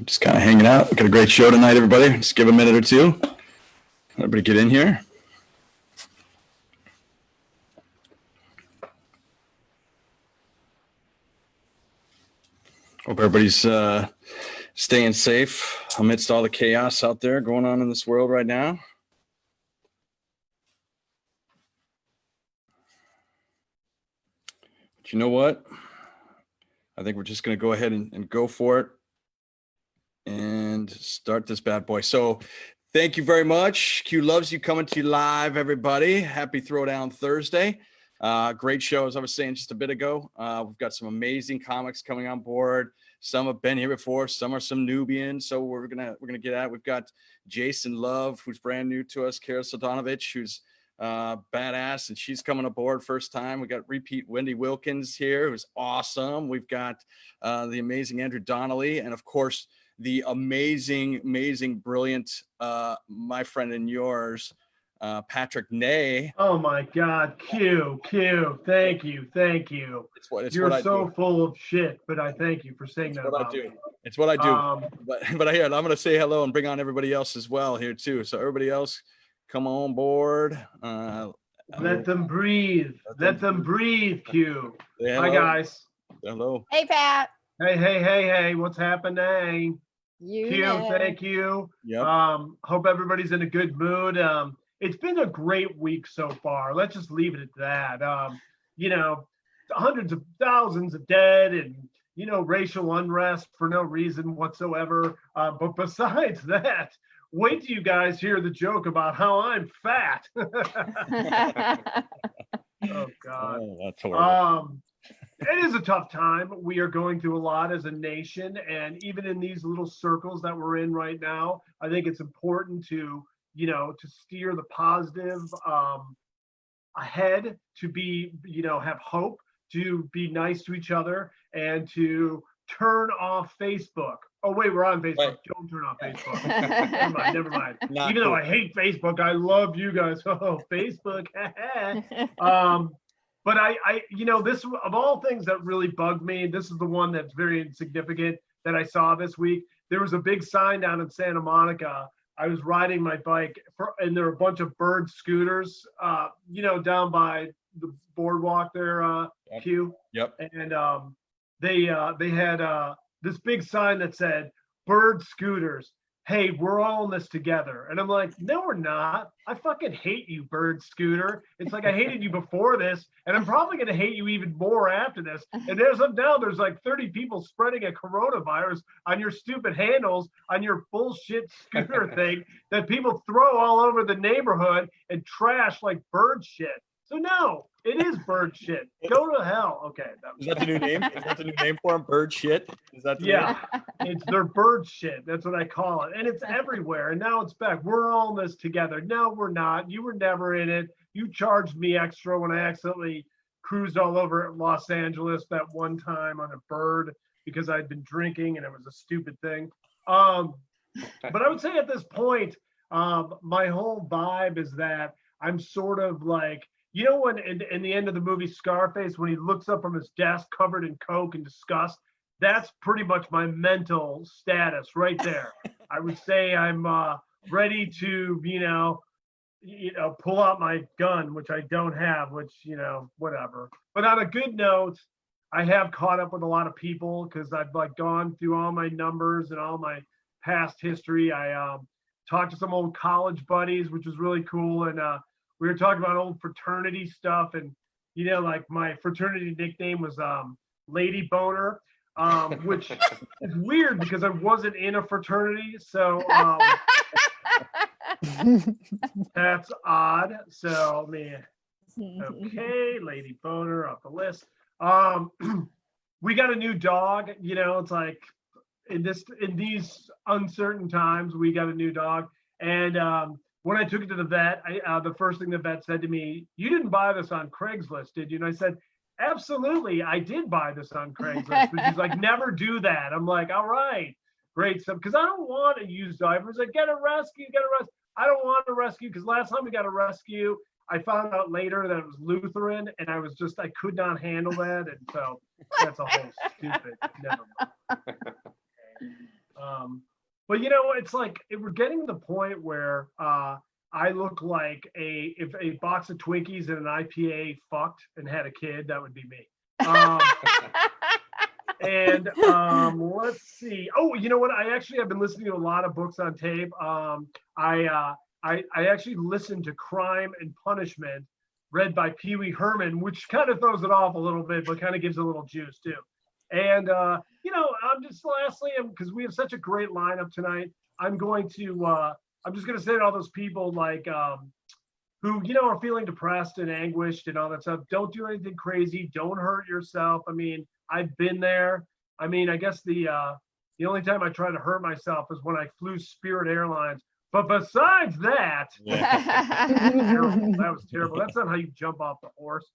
Just kind of hanging out. Got a great show tonight, everybody. Just give a minute or two. Everybody get in here. Hope everybody's staying safe amidst all the chaos out there going on in this world right now. But you know what? I think we're just going to go ahead and go for it and start this bad boy. So thank you very much. Q loves you, coming to you live, everybody. Happy Throwdown Thursday. Great show, as I was saying just a bit ago. We've got some amazing comics coming on board. Some have been here before, some are some Nubians. So we're gonna get at it. We've got Jason Love, who's brand new to us, Kira Soltanovich, who's badass, and she's coming aboard first time. We got repeat Wendy Wilkins here, who's awesome. We've got the amazing Andrew Donnelly, and of course the amazing, brilliant my friend and yours, Patrick Ney. Oh my God, Q, thank you. You're so full of shit, but I thank you for saying that about me. It's what I do. But I'm going to say hello and bring on everybody else as well here too. So everybody else, come on board. Let them breathe. Let them breathe, Q. Hi, guys. Hello. Hey, Pat. Hey. What's happening? Q, thank you. Yep. Hope everybody's in a good mood. It's been a great week so far. Let's just leave it at that. Hundreds of thousands of dead and, racial unrest for no reason whatsoever. But besides that, wait till you guys hear the joke about how I'm fat. Oh, God. Oh, that's horrible. It is a tough time. We are going through a lot as a nation. And even in these little circles that we're in right now, I think it's important to steer the positive ahead, to be, have hope, to be nice to each other, and to turn off Facebook. Oh, wait, we're on Facebook. Right. Don't turn off Facebook. Never mind. Not Even cool. though I hate Facebook, I love you guys. Oh, Facebook. But I this, of all things that really bugged me, this is the one that's very insignificant that I saw this week. There was a big sign down in Santa Monica. I was riding my bike, and there were a bunch of bird scooters, down by the boardwalk there, Yep. Q. Yep. And they had this big sign that said, "Bird scooters. Hey, we're all in this together." And I'm like, no, we're not. I fucking hate you, bird scooter. It's like I hated you before this, and I'm probably going to hate you even more after this. And there's like 30 people spreading a coronavirus on your stupid handles, on your bullshit scooter thing that people throw all over the neighborhood and trash like bird shit. So no, it is bird shit. Go to hell. Okay. Is that the new name? Is that the new name for them? Bird shit? Is that the name? It's their bird shit. That's what I call it. And it's everywhere. And now it's back. We're all in this together. No, we're not. You were never in it. You charged me extra when I accidentally cruised all over Los Angeles that one time on a bird because I'd been drinking and it was a stupid thing. But I would say at this point, my whole vibe is that I'm sort of like, when in the end of the movie Scarface, when he looks up from his desk covered in coke and disgust, that's pretty much my mental status right there. I would say I'm ready to, pull out my gun, which I don't have, which, whatever. But on a good note, I have caught up with a lot of people because I've gone through all my numbers and all my past history. I talked to some old college buddies, which was really cool. And we were talking about old fraternity stuff, and my fraternity nickname was Lady Boner, which is weird because I wasn't in a fraternity, so that's odd. So okay, Lady Boner off the list. We got a new dog. It's like in these uncertain times, we got a new dog, and when I took it to the vet, the first thing the vet said to me, "You didn't buy this on Craigslist, did you?" And I said, "Absolutely, I did buy this on Craigslist." But she's like, "Never do that." I'm like, "All right, great stuff," because I don't want to use dogs. It's like, get a rescue. I don't want a rescue because last time we got a rescue, I found out later that it was Lutheran, and I could not handle that, and so that's a whole stupid. Never But it's like we're getting to the point where I look like if a box of Twinkies and an IPA fucked and had a kid, that would be me. And let's see. Oh, you know what? I actually have been listening to a lot of books on tape. I actually listened to Crime and Punishment, read by Pee Wee Herman, which kind of throws it off a little bit, but kind of gives a little juice too. And I'm just lastly, because we have such a great lineup tonight, I'm just going to say to all those people like who are feeling depressed and anguished and all that stuff. Don't do anything crazy. Don't hurt yourself. I mean, I've been there. I mean, I guess the only time I tried to hurt myself is when I flew Spirit Airlines. But besides that, that was terrible. That's not how you jump off the horse.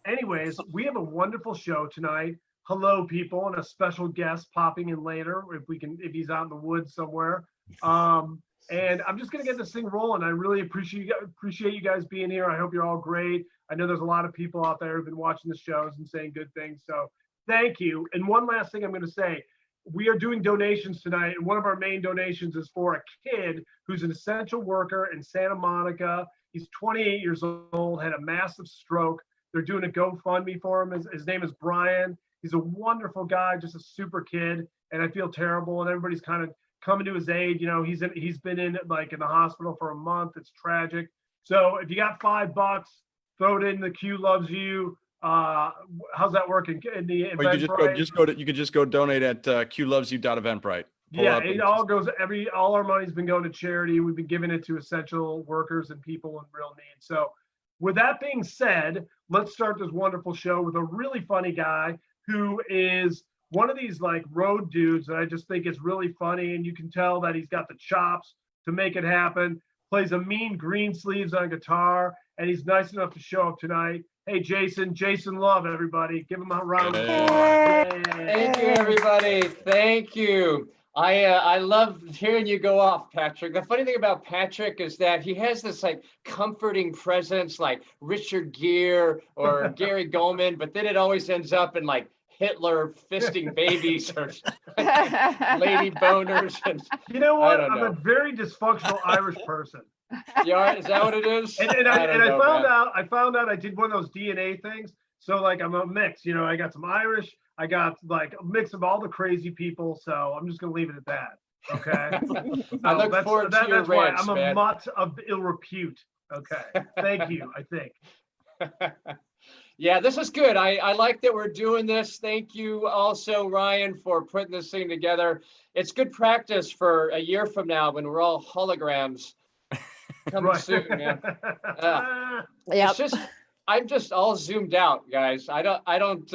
Anyways, we have a wonderful show tonight. Hello, people, and a special guest popping in later if he's out in the woods somewhere. And I'm just gonna get this thing rolling. I really appreciate you guys being here. I hope you're all great. I know there's a lot of people out there who've been watching the shows and saying good things. So thank you. And one last thing I'm gonna say. We are doing donations tonight, and one of our main donations is for a kid who's an essential worker in Santa Monica. He's 28 years old, had a massive stroke. They're doing a GoFundMe for him. His name is Brian. He's a wonderful guy, just a super kid, and I feel terrible. And everybody's kind of coming to his aid. He's been in the hospital for a month. It's tragic. So if you got $5, throw it in the Q Loves You. How's that working in the Eventbrite? You could just go donate at qlovesyou.eventbrite. All our money's been going to charity. We've been giving it to essential workers and people in real need. So with that being said, let's start this wonderful show with a really funny guy who is one of these like road dudes that I just think is really funny, and you can tell that he's got the chops to make it happen. Plays a mean green sleeves on guitar, and he's nice enough to show up tonight. Hey, Jason Love, everybody. Give him a round of applause. Thank you, everybody. Thank you. I love hearing you go off, Patrick. The funny thing about Patrick is that he has this like comforting presence like Richard Gere or Gary Goldman, but then it always ends up in like Hitler fisting babies or lady boners. And, you know what? I'm a very dysfunctional Irish person. Yeah, is that what it is? I found out I did one of those DNA things. So like I'm a mix, I got some Irish, I got like a mix of all the crazy people. So I'm just gonna leave it at that. Okay. I look forward to your rants, I'm man. a mutt of ill repute. Okay. Thank you, I think. Yeah, this is good. I like that we're doing this. Thank you also, Ryan, for putting this thing together. It's good practice for a year from now when we're all holograms. Coming soon, man. I'm just all zoomed out, guys. I don't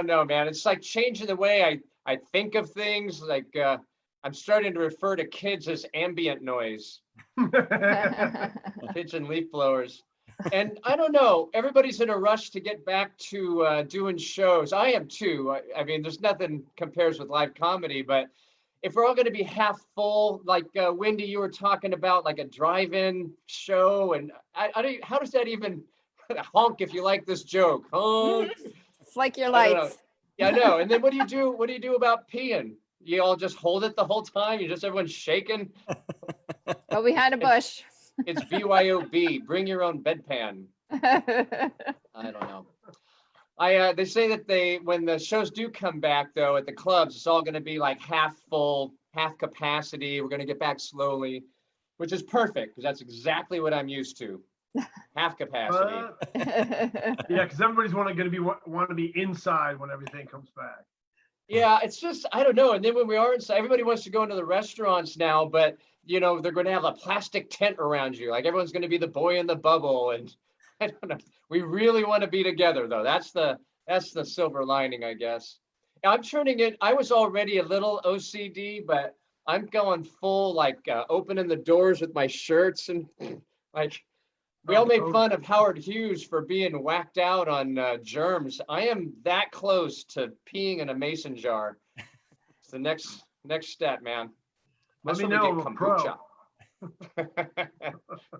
know, man. It's like changing the way I think of things. Like I'm starting to refer to kids as ambient noise. Pigeon leaf blowers. And I don't know, everybody's in a rush to get back to doing shows. I am too. I mean, there's nothing compares with live comedy, but if we're all going to be half full, like Wendy, you were talking about like a drive-in show, and how does that even honk if you like this joke? Honk. It's like your lights. Yeah, I know. And then what do you do? What do you do about peeing? You all just hold it the whole time? Everyone's shaking? Go behind a bush. It's BYOB. Bring your own bedpan. I don't know. They say that when the shows do come back though at the clubs, it's all going to be like half full, half capacity. We're going to get back slowly, which is perfect because that's exactly what I'm used to. Half capacity. Yeah, because everybody's want to be inside when everything comes back. Yeah, it's just I don't know. And then when we are inside, everybody wants to go into the restaurants now, but they're going to have a plastic tent around you. Like everyone's going to be the boy in the bubble, and I don't know. We really want to be together, though. That's the silver lining, I guess. I'm turning it. I was already a little OCD, but I'm going full, like opening the doors with my shirts and like. We all made fun of Howard Hughes for being whacked out on germs. I am that close to peeing in a mason jar. It's the next step, man. Let me know, I'm a pro.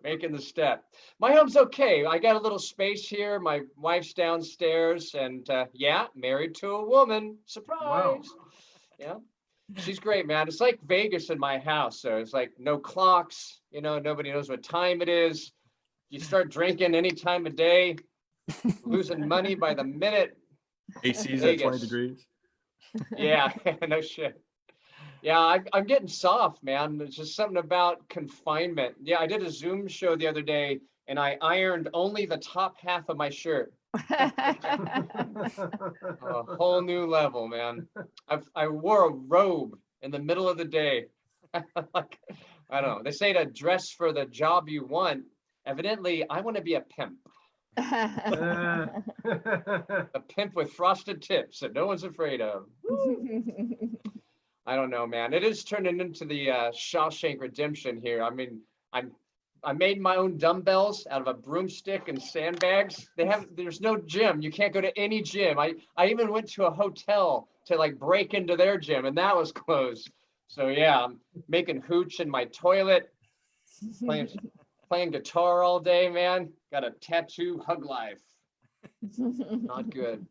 Making the step. My home's okay. I got a little space here. My wife's downstairs, and married to a woman. Surprise! Yeah. She's great, man. It's like Vegas in my house. So it's like no clocks, nobody knows what time it is. You start drinking any time of day, losing money by the minute. AC's at 20 degrees. Yeah, no shit. Yeah, I'm getting soft, man. It's just something about confinement. Yeah, I did a Zoom show the other day and I ironed only the top half of my shirt. A whole new level, man. I wore a robe in the middle of the day. Like, I don't know. They say to dress for the job you want. Evidently, I want to be a pimp. A pimp with frosted tips that no one's afraid of. I don't know, man. It is turning into the Shawshank Redemption here. I mean, I made my own dumbbells out of a broomstick and sandbags. There's no gym. You can't go to any gym. I even went to a hotel to like break into their gym and that was closed. So yeah, I'm making hooch in my toilet, playing guitar all day, man. Got a tattoo, hug life. Not good.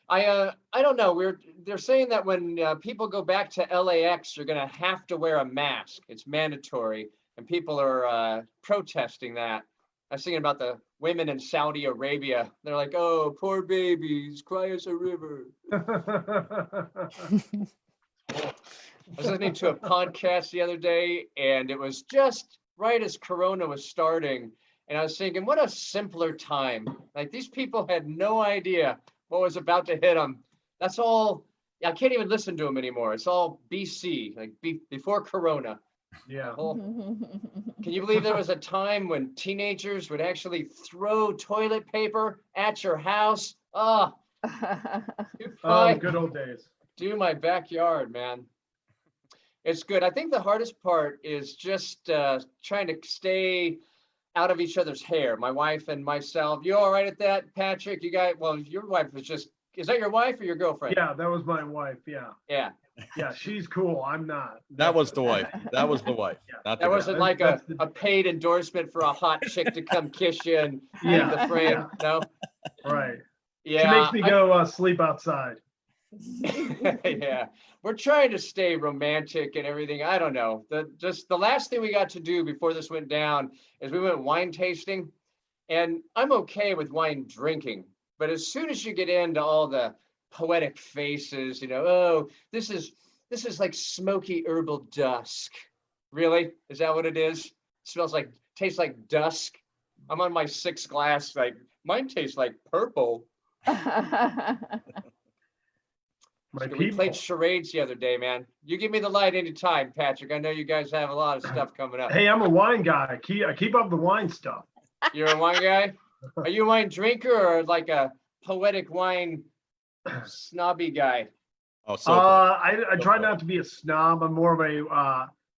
I don't know. They're saying that when people go back to LAX, you're gonna have to wear a mask. It's mandatory. And people are protesting that. I was thinking about the women in Saudi Arabia. They're like, oh, poor babies, cry as a river. I was listening to a podcast the other day, and it was just right as Corona was starting. And I was thinking, what a simpler time. Like, these people had no idea what was about to hit them. That's all. I can't even listen to them anymore. It's all BC, like before Corona. Yeah. Can you believe there was a time when teenagers would actually throw toilet paper at your house? Oh, Good old days. Do my backyard, man. It's good. I think the hardest part is just trying to stay out of each other's hair. My wife and myself. You all right at that, Patrick? Your wife was just, is that your wife or your girlfriend? Yeah, that was my wife. Yeah. Yeah. Yeah, she's cool. I'm not. That was the wife. That was the wife. Yeah. Not the That guy. wasn't like a paid endorsement for a hot chick to come kiss you and leave the frame. No? Right. Yeah. She makes me go sleep outside. Yeah. We're trying to stay romantic and everything. I don't know. The last thing we got to do before this went down is we went wine tasting. And I'm okay with wine drinking. But as soon as you get into all the poetic faces, oh, this is like smoky herbal dusk. Really? Is that what it is? It tastes like dusk. I'm on my 6th glass, like mine tastes like purple. We played charades the other day, man. You give me the light anytime, Patrick. I know you guys have a lot of stuff coming up. Hey, I'm a wine guy. I keep up the wine stuff. You're a wine guy? Are you a wine drinker or like a poetic wine snobby guy? Oh, so I try not to be a snob. I'm more of a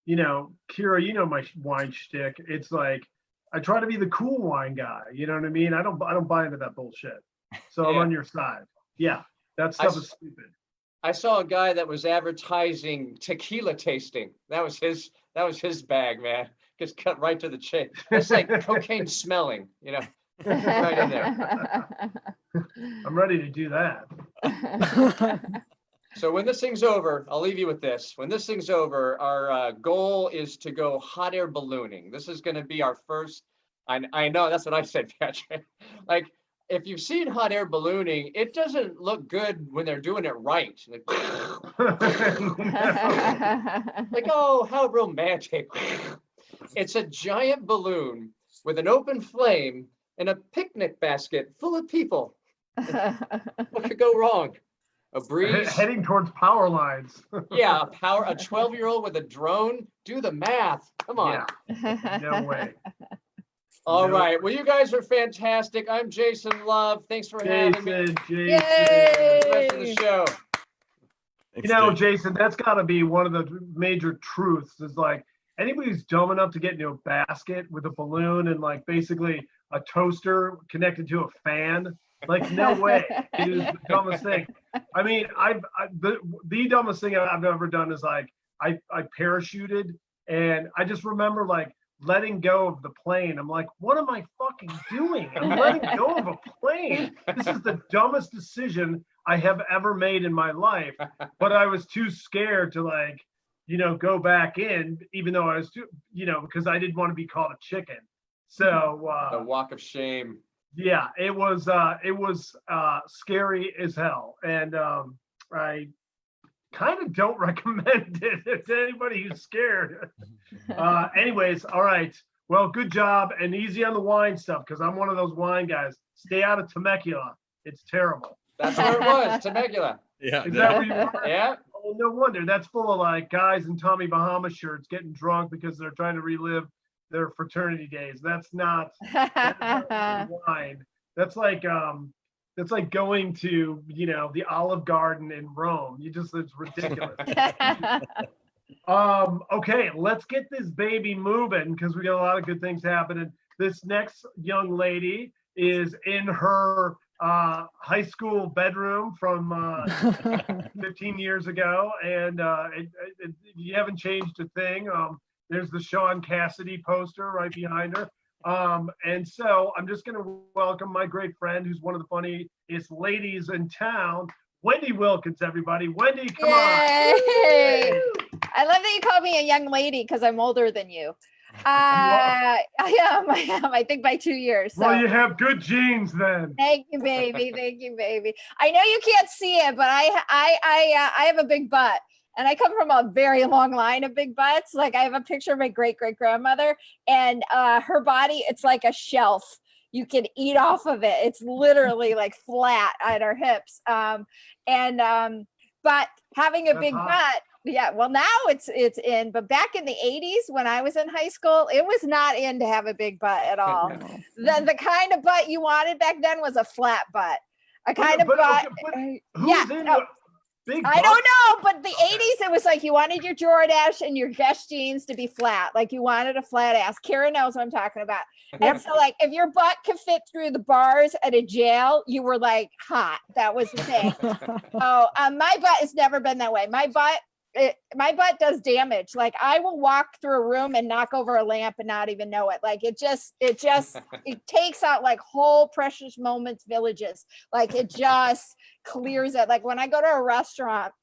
Kira, my wine shtick. It's like I try to be the cool wine guy. You know what I mean? I don't buy into that bullshit. So I'm on your side. Yeah, that stuff is stupid. I saw a guy that was advertising tequila tasting. That was his bag, man. Just cut right to the chase. It's like cocaine smelling, right in there. I'm ready to do that. So when this thing's over, I'll leave you with this. When this thing's over, our goal is to go hot air ballooning. This is going to be our first. I know that's what I said, Patrick. Like, if you've seen hot air ballooning, it doesn't look good when they're doing it right. Like, oh, how romantic. It's a giant balloon with an open flame and a picnic basket full of people. What could go wrong? A breeze? Heading towards power lines. Yeah, a 12-year-old with a drone? Do the math. Come on. Yeah. No way. All right. Well, you guys are fantastic. I'm Jason Love. Thanks for having me. Jason. The rest of the show. Jason, that's got to be one of the major truths is like anybody who's dumb enough to get into a basket with a balloon and like basically a toaster connected to a fan, like no way. It is the dumbest thing. I mean, the dumbest thing I've ever done is like I parachuted and I just remember like letting go of the plane. I'm like, what am I fucking doing? I'm letting go of a plane. This is the dumbest decision I have ever made in my life. But I was too scared to like, go back in, even though I was too, because I didn't want to be called a chicken. So The walk of shame. yeah, it was scary as hell. And I kind of don't recommend it to anybody who's scared. Anyways, all right. Well, good job and easy on the wine stuff because I'm one of those wine guys. Stay out of Temecula. It's terrible. That's where it was, Temecula. Yeah. Is that where you were? Yeah. Oh, no wonder. That's full of like guys in Tommy Bahama shirts getting drunk because they're trying to relive their fraternity days. That's not wine. That's like going to the Olive Garden in Rome. It's ridiculous. Okay, let's get this baby moving because we got a lot of good things happening. This next young lady is in her high school bedroom from 15 years ago, and you haven't changed a thing. There's the Sean Cassidy poster right behind her. And so I'm just going to welcome my great friend who's one of the funniest ladies in town, Wendy Wilkins, everybody. Wendy, come on. Yay! I love that you call me a young lady because I'm older than you. I am. I think by 2 years. So. Well, you have good genes then. Thank you, baby. Thank you, baby. I know you can't see it, but I have a big butt. And I come from a very long line of big butts. Like I have a picture of my great grandmother and her body, it's like a shelf. You can eat off of it. It's literally like flat at her hips. But having a big butt, yeah, well now it's in, but back in the 80s when I was in high school, it was not in to have a big butt at all. The kind of butt you wanted back then was a flat butt. A kind of butt. Who's in your big butt? I don't know, but the 80s, it was like you wanted your Jordache and your Guess jeans to be flat. Like you wanted a flat ass. Kira knows what I'm talking about. And so like if your butt could fit through the bars at a jail, you were like hot. That was the thing. So my butt has never been that way. My butt does damage. Like I will walk through a room and knock over a lamp and not even know it. Like it takes out like whole precious moments villages. Like it just clears it. Like when I go to a restaurant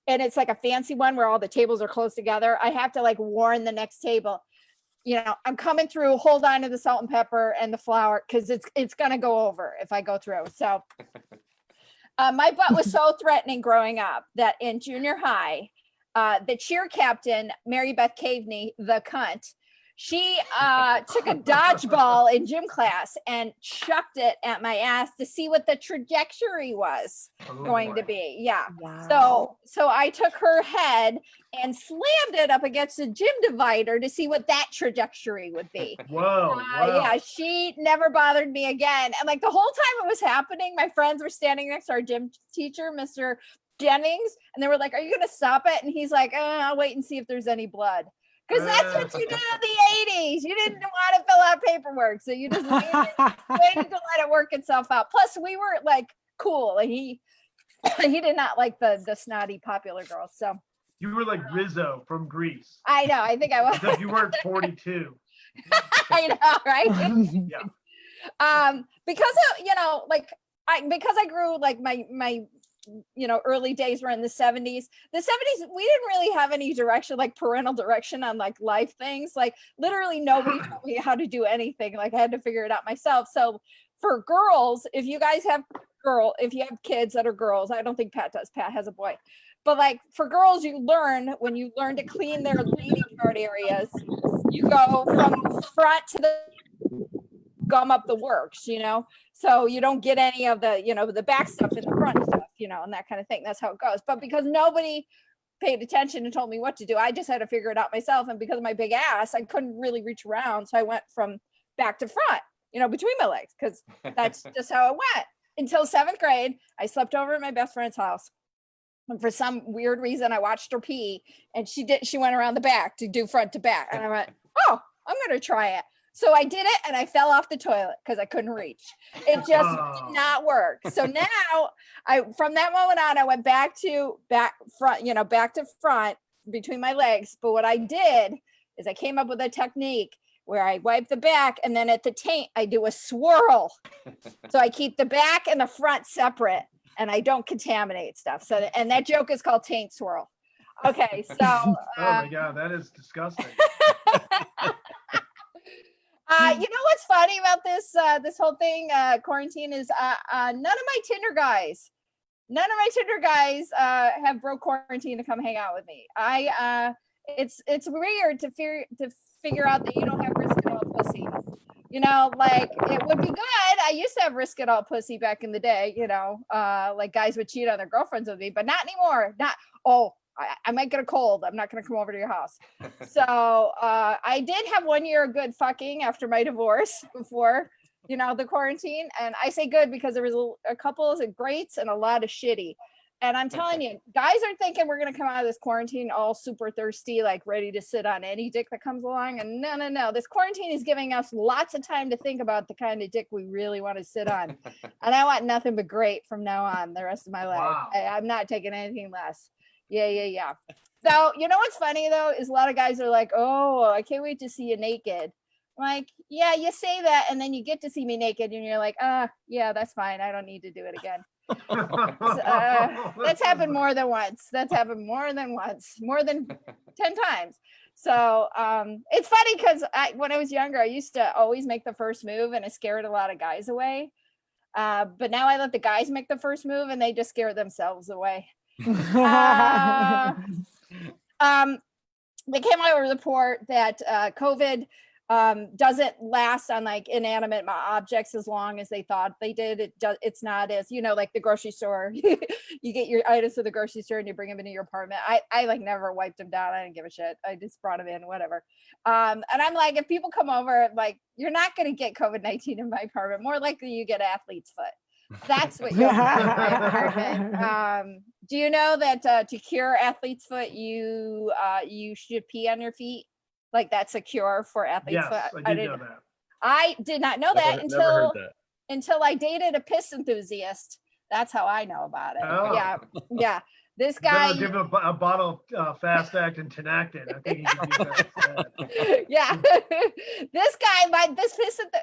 and it's like a fancy one where all the tables are close together, I have to like warn the next table, I'm coming through, hold on to the salt and pepper and the flour because it's gonna go over if I go through. So my butt was so threatening growing up that in junior high, the cheer captain, Mary Beth Caveney, the cunt, she took a dodgeball in gym class and chucked it at my ass to see what the trajectory was going to be. Yeah. Wow. So I took her head and slammed it up against the gym divider to see what that trajectory would be. Whoa. Yeah, she never bothered me again. And like the whole time it was happening, my friends were standing next to our gym teacher, Mr. Jennings, and they were like, "Are you going to stop it?" And he's like, "I'll wait and see if there's any blood." Because that's what you did in the 80s. You didn't want to fill out paperwork. So you just waited to let it work itself out. Plus, we were like cool. Like, he did not like the snotty popular girls. So you were like Rizzo from Greece. I know. I think I was. Except you weren't 42. I know, right? Yeah. Because of, because I grew like my early days were in the 70s. The 70s, we didn't really have any direction, like parental direction on like life things. Like literally nobody told me how to do anything. Like I had to figure it out myself. So for girls, if you have kids that are girls, I don't think Pat does. Pat has a boy. But like for girls, when you learn to clean their lady part areas, you go from front to the gum up the works, so you don't get any of the, the back stuff in the front stuff, and that kind of thing. That's how it goes. But because nobody paid attention and told me what to do, I just had to figure it out myself. And because of my big ass, I couldn't really reach around. So I went from back to front, between my legs, because that's just how it went. Until 7th grade, I slept over at my best friend's house. And for some weird reason, I watched her pee, and she went around the back to do front to back. And I went, oh, I'm going to try it. So I did it, and I fell off the toilet because I couldn't reach. It just did not work. So now from that moment on, I went back to front between my legs. But what I did is I came up with a technique where I wipe the back and then at the taint, I do a swirl. So I keep the back and the front separate and I don't contaminate stuff. So, and that joke is called taint swirl. Okay, so. Oh my God, that is disgusting. You know what's funny about this this whole thing, quarantine, is none of my Tinder guys have broke quarantine to come hang out with me. It's weird to figure out that you don't have risk at all pussy. You know, like it would be good. I used to have risk at all pussy back in the day. You know, like guys would cheat on their girlfriends with me, but not anymore. I might get a cold. I'm not going to come over to your house. So I did have 1 year of good fucking after my divorce before, you know, the quarantine. And I say good because there was a couple of greats and a lot of shitty. And I'm telling you, guys are thinking we're going to come out of this quarantine all super thirsty, like ready to sit on any dick that comes along. And no. This quarantine is giving us lots of time to think about the kind of dick we really want to sit on. And I want nothing but great from now on the rest of my life. Wow. I'm not taking anything less. Yeah. So, you know what's funny though, is a lot of guys are like, oh, I can't wait to see you naked. I'm like, yeah, you say that. And then you get to see me naked and you're like, yeah, that's fine. I don't need to do it again. That's happened more than once. More than 10 times. So it's funny because when I was younger, I used to always make the first move and it scared a lot of guys away. But now I let the guys make the first move and they just scare themselves away. They came out with a report that COVID doesn't last on like inanimate objects as long as they thought they did. It's not as, you know, like the grocery store. You get your items to the grocery store and you bring them into your apartment. I like never wiped them down. I didn't give a shit. I just brought them in, whatever. And I'm like, if people come over, like, you're not going to get COVID-19 in my apartment. More likely you get athlete's foot. That's what you're do you know that to cure athlete's foot, you should pee on your feet? Like that's a cure for athlete's foot. I did know that. I did not know that until I dated a piss enthusiast. That's how I know about it. Oh. Yeah. This guy. Give him a bottle of fast acting Tinactin. I think he could use that. Yeah. This guy,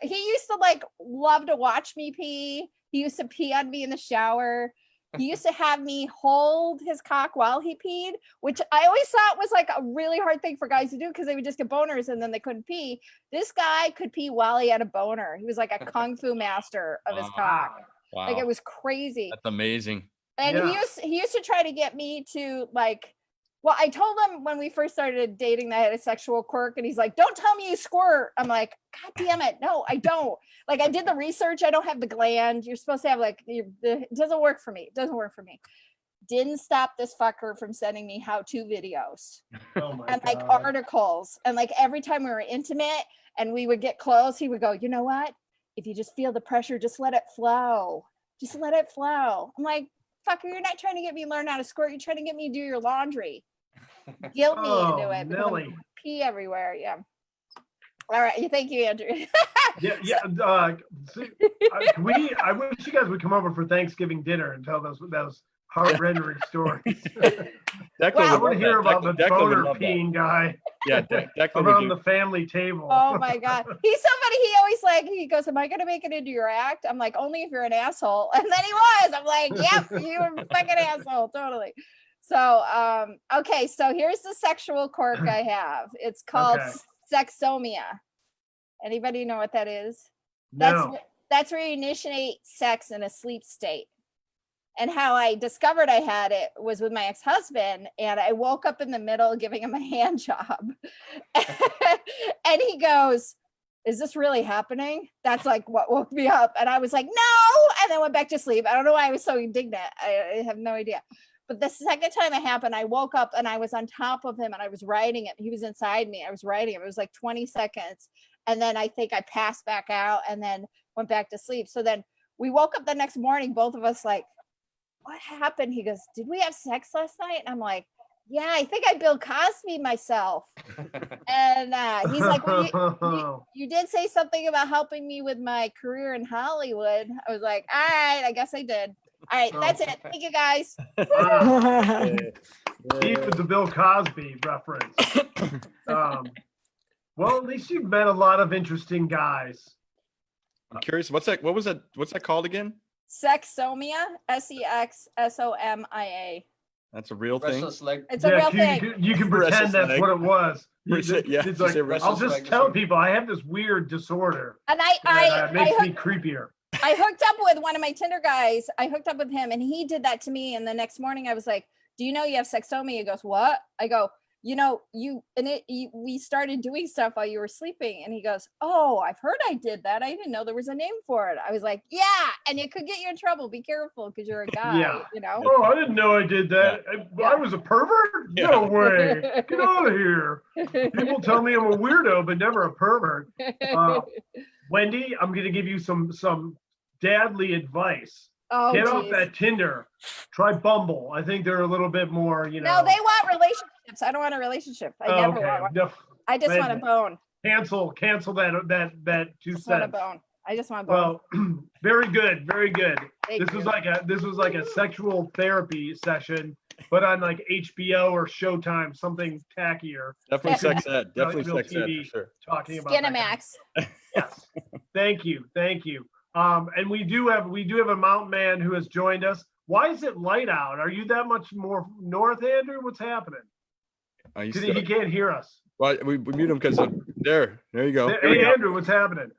he used to like love to watch me pee. He used to pee on me in the shower. He used to have me hold his cock while he peed, which I always thought was like a really hard thing for guys to do because they would just get boners and then they couldn't pee. This guy could pee while he had a boner. He was like a kung fu master of his cock. Wow. Like it was crazy. That's amazing. And he used to try to get me to like, well, I told him when we first started dating that I had a sexual quirk and he's like, don't tell me you squirt. I'm like, God damn it. No, I don't. Like I did the research. I don't have the gland. You're supposed to have like, it doesn't work for me. Didn't stop this fucker from sending me how-to videos and like articles. And like every time we were intimate and we would get close, he would go, you know what? If you just feel the pressure, just let it flow. I'm like, fucker, you're not trying to get me to learn how to squirt. You're trying to get me to do your laundry. Guilt me into it. Nelly. Pee everywhere. Yeah. All right. Thank you, Andrew. Yeah. I wish you guys would come over for Thanksgiving dinner and tell those heart-rendering stories. I want to hear about the boner peeing guy. Yeah, Declan around the family table. Oh my God. He's somebody he always he goes, am I going to make it into your act? I'm like, only if you're an asshole. And then he was. I'm like, yep, you're a fucking asshole. Totally. So, okay. So here's the sexual quirk I have. It's called sexomia. Anybody know what that is? No. That's where you initiate sex in a sleep state. And how I discovered I had it was with my ex-husband, and I woke up in the middle giving him a hand job. And he goes, is this really happening? That's like what woke me up. And I was like, no, and then went back to sleep. I don't know why I was so indignant. I have no idea. But the second time it happened, I woke up and I was on top of him and I was riding him. He was inside me. I was riding him. It was like 20 seconds. And then I think I passed back out and then went back to sleep. So then we woke up the next morning, both of us like, what happened? He goes, did we have sex last night? And I'm like, yeah, I think I Bill Cosby myself. And he's like, well, you did say something about helping me with my career in Hollywood. I was like, all right, I guess I did. All right, that's it. Thank you, guys. Deep with the Bill Cosby reference. Well, at least you've met a lot of interesting guys. I'm curious. What's that? What's that called again? Sexsomia, SEXSOMIA. That's a real thing. Restless leg. It's a real thing. You can Restless pretend that's leg. what it was. Yeah, It's you like, say I'll restless just leg tell disorder. people I have this weird disorder And that makes me creepier. I hooked up with one of my Tinder guys. I hooked up with him and he did that to me. And the next morning I was like, do you know you have sexsomia? He goes, what? I go, we started doing stuff while you were sleeping. And he goes, oh, I've heard I did that. I didn't know there was a name for it. I was like, yeah. And it could get you in trouble. Be careful because you're a guy, Yeah. you know? Oh, I didn't know I did that. I was a pervert? Yeah. No way. Get out of here. People tell me I'm a weirdo, but never a pervert. Wendy, I'm going to give you some dadly advice. Oh, Get off geez. that Tinder. Try Bumble. I think they're a little bit more, No, they want relationships. I don't want a relationship. I never want one. No, I just want a bone. cancel that two Just want a cents. bone. I just want a bone. Well, very good, very good. Thank This you. was like a sexual therapy session, but on like HBO or Showtime, something tackier. Definitely sex ed. Definitely Real sex ed TV. for sure. Talking about that kind of- Skinamax. Yes. Thank you. And we do have a mountain man who has joined us. Why is it light out? Are you that much more north, Andrew? What's happening? He's He can't hear us. well, we mute him because there you go. There we Hey, go. Andrew, what's happening?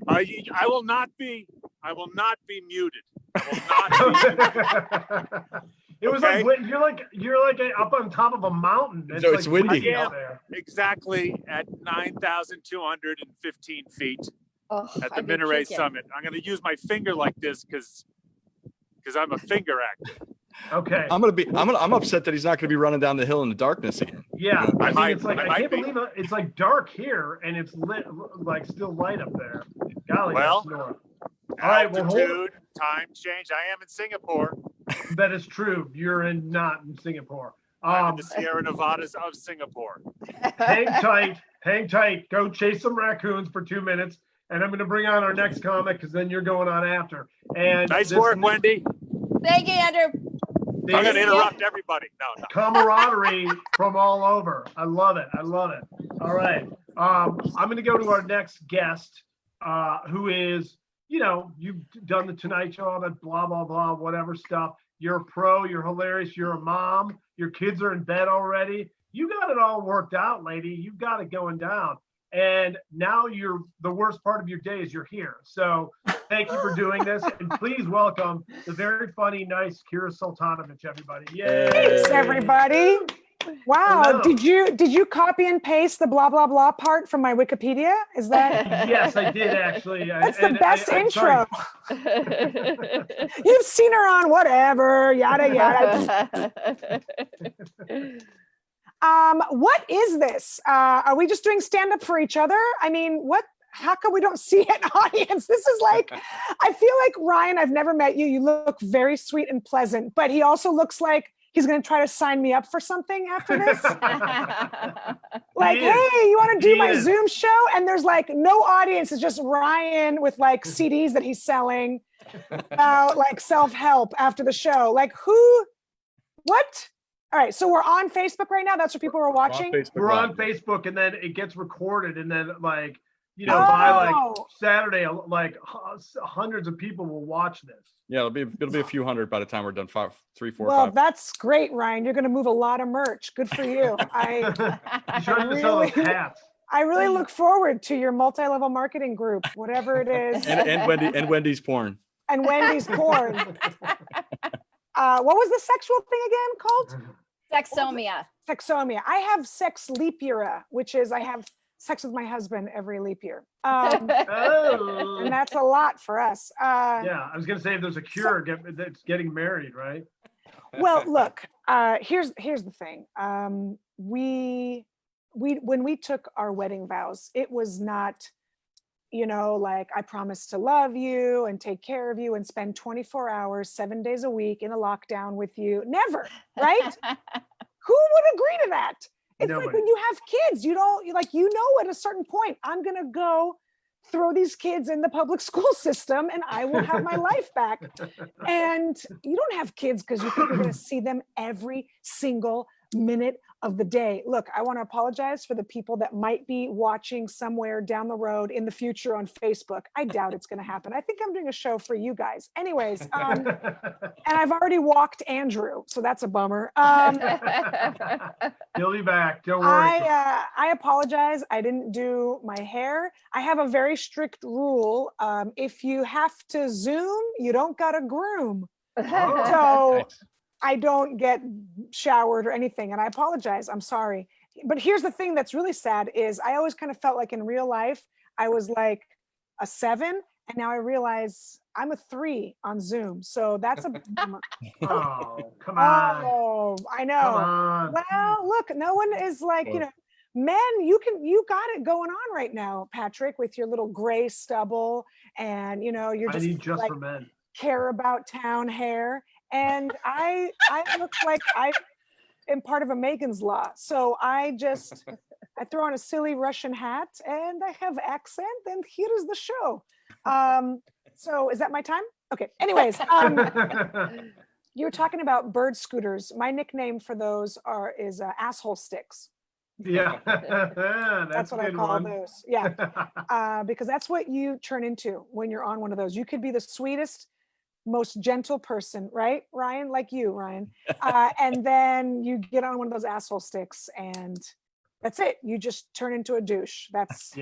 I will not be muted. I will not be. It was Okay. like you're like up on top of a mountain. So it's like windy. out there. Exactly at 9,215 feet Oh, at the I'd be Minaret puking. summit. I'm going to use my finger like this because I'm a finger actor. Okay. I'm upset that he's not going to be running down the hill in the darkness again. Yeah. I mean, it's like I I might can't be. believe it's like dark here and it's lit, like still light up there. Golly, Well, that's north. All right, well, Altitude, time change. I am in Singapore. That is true. You're not in Singapore. I'm in the Sierra Nevadas of Singapore. Hang tight. Go chase some raccoons for 2 minutes, and I'm going to bring on our next comic because then you're going on after. And Nice this work, Wendy. Thank you, Andrew. I'm going to interrupt everybody. No. camaraderie from all over. I love it. All right. I'm going to go to our next guest, who is, you've done the Tonight Show, all that blah, blah, blah, whatever stuff. You're a pro. You're hilarious. You're a mom. Your kids are in bed already. You got it all worked out, lady. You've got it going down. And now the worst part of your day is you're here. So thank you for doing this. And please welcome the very funny, nice Kira Soltanovich, everybody. Yay. Thanks, everybody. Wow. Hello. Did you copy and paste the blah blah blah part from my Wikipedia? Is that Yes, I did actually. that's the best I'm intro? sorry. You've seen her on whatever, yada yada. What is this? Are we just doing stand-up for each other? I mean, how come we don't see an audience? This is like, I feel like Ryan, I've never met you. You look very sweet and pleasant, but he also looks like he's going to try to sign me up for something after this. Like, He is. hey, you want to do He my is. Zoom show? And there's like no audience. It's just Ryan with like CDs that he's selling about like self-help after the show. Like what? All right. So we're on Facebook right now. That's what people are watching. We're on Facebook, and then it gets recorded, and then by like Oh. Saturday, like hundreds of people will watch this. Yeah, it'll be a few hundred by the time we're done. 3, 4, Well, 5. that's great, Ryan. You're going to move a lot of merch. Good for you. You trying to sell those hats? I really look forward to your multi-level marketing group, whatever it is. and Wendy's porn. And Wendy's porn. What was the sexual thing again called? Sexsomia. Sexomia. I have sexleap-ira, which is I have sex with my husband every leap year. And Oh. that's a lot for us. Yeah, I was gonna say if there's a cure, that's getting married, right? Well, look, here's the thing. When we took our wedding vows, it was not, like I promised to love you and take care of you and spend 24 hours, 7 days a week in a lockdown with you. Never, right? Who would agree to that? It's like Nobody. when you have kids, you don't at a certain point, I'm going to go throw these kids in the public school system and I will have my life back. And you don't have kids because you think you're going to see them every single minute of the day. Look, I want to apologize for the people that might be watching somewhere down the road in the future on Facebook. I doubt it's going to happen. I think I'm doing a show for you guys. Anyways, and I've already walked Andrew, so that's a bummer. He'll be back. Don't worry. I apologize. I didn't do my hair. I have a very strict rule. If you have to Zoom, you don't got to groom. So I don't get showered or anything, and I apologize. I'm sorry. But here's the thing that's really sad is I always kind of felt like in real life, I was like a 7, and now I realize I'm a 3 on Zoom. So that's a bummer. Oh, come on. Oh, I know. Come on. Well, look, no one is like, you know, men, you got it going on right now, Patrick, with your little gray stubble, and you know, you're I just need just like for men. care about town hair. And I look like I am part of a Megan's Law. So I throw on a silly Russian hat and I have accent, and here is the show. So is that my time? Okay. Anyways, you were talking about bird scooters. My nickname for those is asshole sticks. Yeah. That's what I call those. Yeah. Because that's what you turn into when you're on one of those. You could be the sweetest, most gentle person, right, Ryan? Like you, Ryan. And then you get on one of those asshole sticks and that's it. You just turn into a douche. That's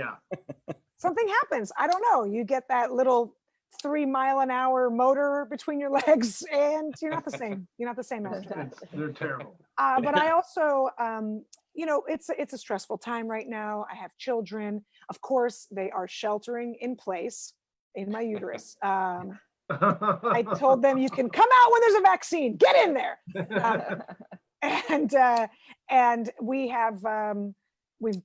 something happens. I don't know. You get that little 3-mile-an-hour motor between your legs and you're not the same. You're not the same after that. They're terrible. But I also, you know, it's a stressful time right now. I have children. Of course, they are sheltering in place in my uterus. I told them you can come out when there's a vaccine. Get in there. And we have we've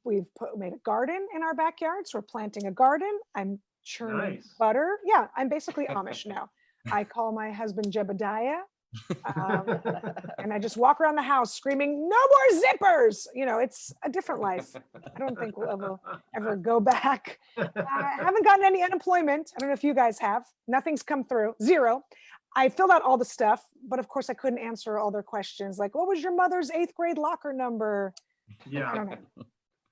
made a garden in our backyard. So we're planting a garden. I'm churning butter. Yeah, I'm basically Amish now. I call my husband Jebediah. And I just walk around the house screaming, "No more zippers!" You know, it's a different life. I don't think we'll ever go back. I haven't gotten any unemployment. I don't know if you guys have. Nothing's come through. 0. I filled out all the stuff, but of course I couldn't answer all their questions. Like, what was your mother's 8th grade locker number? Yeah. I don't know.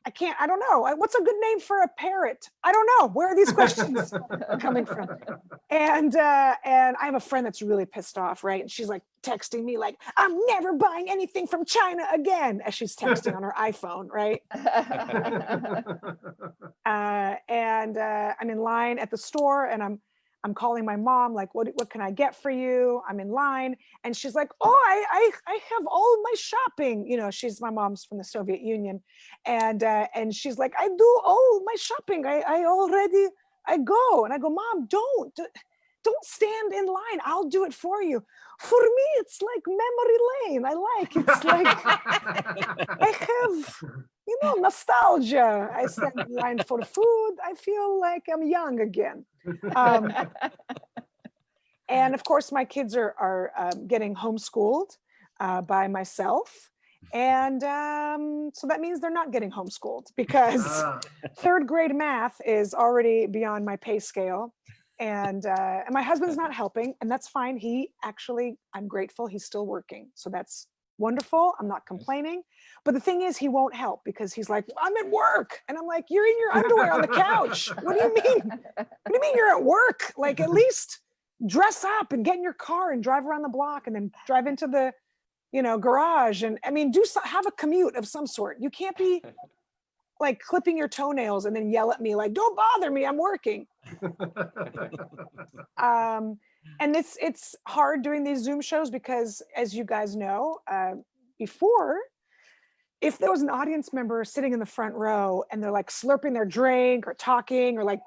I don't know. What's a good name for a parrot? I don't know. Where are these questions coming from? And I have a friend that's really pissed off, right? And she's like texting me like, "I'm never buying anything from China again," as she's texting on her iPhone, right? And I'm in line at the store and I'm calling my mom, like, what can I get for you? I'm in line. And she's like, "Oh, I have all my shopping." You know, my mom's from the Soviet Union. And she's like, "I do all my shopping. I go." And I go, "Mom, don't stand in line. I'll do it for you." For me, it's like memory lane. It's like, I have, you know, nostalgia. I stand in line for food. I feel like I'm young again. And of course, my kids are getting homeschooled by myself. And so that means they're not getting homeschooled because 3rd grade math is already beyond my pay scale. And my husband's not helping, and that's fine. I'm grateful he's still working. So that's wonderful. I'm not complaining. But the thing is, he won't help because he's like, "I'm at work." And I'm like, "You're in your underwear on the couch. What do you mean? What do you mean you're at work? Like, at least dress up and get in your car and drive around the block and then drive into the, you know, garage. And I mean, have a commute of some sort. You can't be like clipping your toenails and then yell at me like, "Don't bother me, I'm working." And it's hard doing these Zoom shows because, as you guys know, before, if there was an audience member sitting in the front row and they're like slurping their drink or talking or like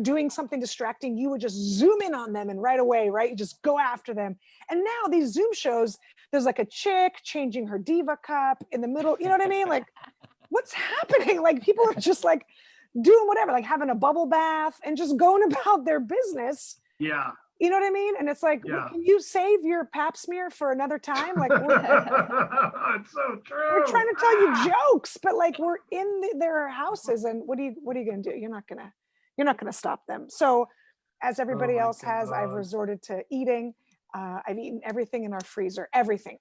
doing something distracting, you would just zoom in on them and right away, right? You just go after them. And now these Zoom shows, there's like a chick changing her Diva cup in the middle. You know what I mean? Like, what's happening? Like, people are just like doing whatever, like having a bubble bath and just going about their business. Yeah. You know what I mean? And it's like, can you save your pap smear for another time? Like, it's so true. We're trying to tell you jokes, but like we're in their houses, and what are you going to do? You're not gonna stop them. So, as everybody else has, I've resorted to eating. I've eaten everything in our freezer, everything.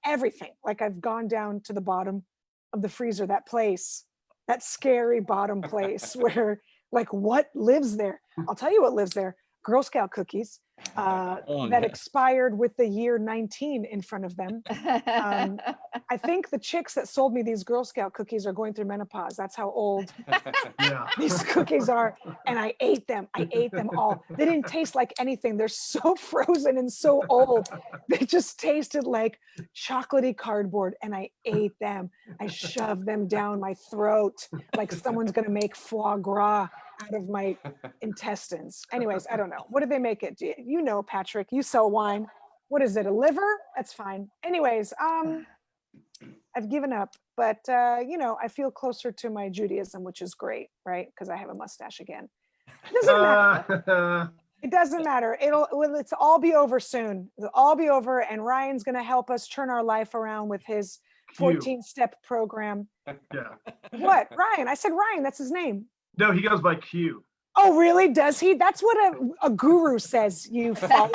Like, I've gone down to the bottom of the freezer, that place, that scary bottom place where like what lives there? I'll tell you what lives there. Girl Scout cookies that yeah. expired with the year 19 in front of them. I think the chicks that sold me these Girl Scout cookies are going through menopause. That's how old Yeah. these cookies are. And I ate them. I ate them all. They didn't taste like anything. They're so frozen and so old. They just tasted like chocolatey cardboard. And I ate them. I shoved them down my throat like someone's going to make foie gras out of my intestines. Anyways, I don't know. What did they make it? You know, Patrick, you sell wine. What is it? A liver? That's fine. Anyways, I've given up, but you know, I feel closer to my Judaism, which is great, right? Because I have a mustache again. It doesn't matter. It doesn't matter. It's all be over soon. It'll all be over, and Ryan's going to help us turn our life around with his 14-step program. Yeah. What? Ryan? I said Ryan. That's his name. No, he goes by Q. Oh, really? Does he? That's what a guru says, you follow.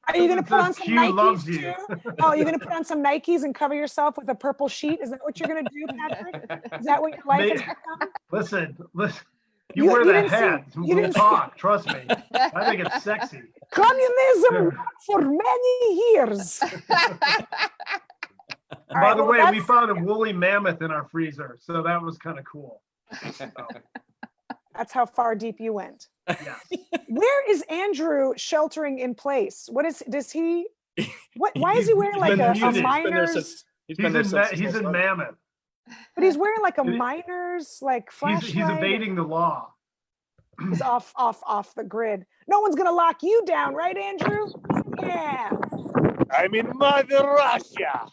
Are you going to put on some Q Nikes loves you. too? Oh, you're going to put on some Nikes and cover yourself with a purple sheet? Is that what you're going to do, Patrick? Is that what your life has become? Listen. You wear that hat. We'll talk. Trust me. I think it's sexy. Communism for many years. By the way, we found a woolly mammoth in our freezer, so that was kind of cool. That's how far deep you went. Yes. Where is Andrew sheltering in place? Why is he wearing like a miner's? He's in Mammoth. But he's wearing like a miner's like flashlight. He's evading the law. He's off the grid. No one's gonna lock you down, right, Andrew? Yeah. I'm in Mother Russia.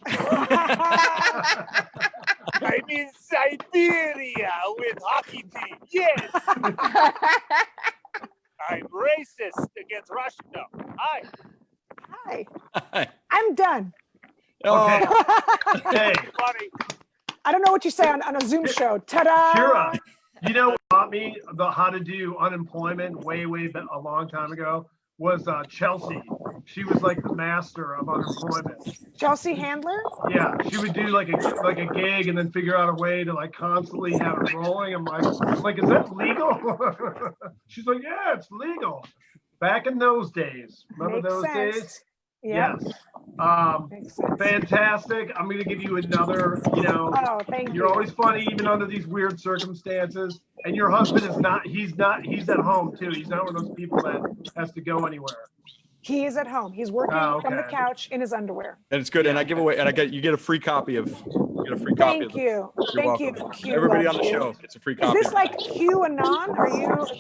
I'm in Siberia with hockey team. Yes. I'm racist against Russia. No. Hi. I'm done. Okay. Hey. Funny. I don't know what you say on a Zoom show. Ta-da! Kira, you know what taught me about how to do unemployment way a long time ago was Chelsea. She was like the master of unemployment. Chelsea Handler? Yeah, she would do like a gig and then figure out a way to like constantly have it rolling. I'm like, is that legal? She's like, yeah, it's legal. Back in those days. Remember those days? Yeah. Yes. Fantastic. I'm going to give you another, Oh, thank you. You're always funny, even under these weird circumstances. And your husband is not, he's at home too. He's not one of those people that has to go anywhere. He is at home. He's working from the couch in his underwear. And it's good. And I give away, and you get a free copy of. Thank you. Thank you. Everybody on the show gets a free copy. Is this like QAnon? Is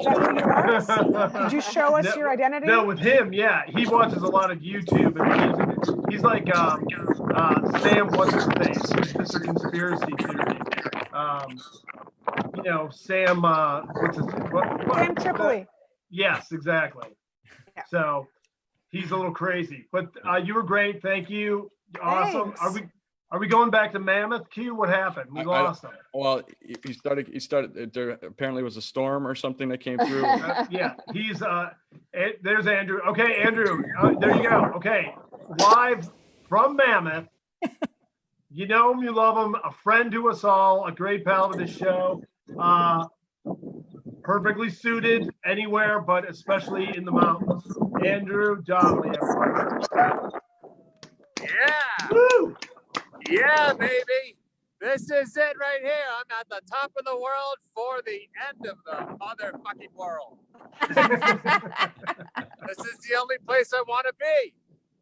that who you are? Did you show us your identity? No, with him, yeah. He watches a lot of YouTube, and he's like Sam, what's his face? Mr. Conspiracy Theory. Sam, what's his name? Sam Tripoli. Yes, exactly. Yeah. So he's a little crazy, but you were great. Thank you. Awesome. Thanks. Are we going back to Mammoth? Q, what happened? We lost him. Well, he started, there apparently was a storm or something that came through. Yeah, he's, there's Andrew. Okay, Andrew, there you go. Okay, live from Mammoth. You know him, you love him, a friend to us all, a great pal to the show. Perfectly suited anywhere, but especially in the mountains. Andrew Donnelly, everybody. Yeah. Woo! Yeah, baby. This is it right here. I'm at the top of the world for the end of the motherfucking world. This is the only place I want to be,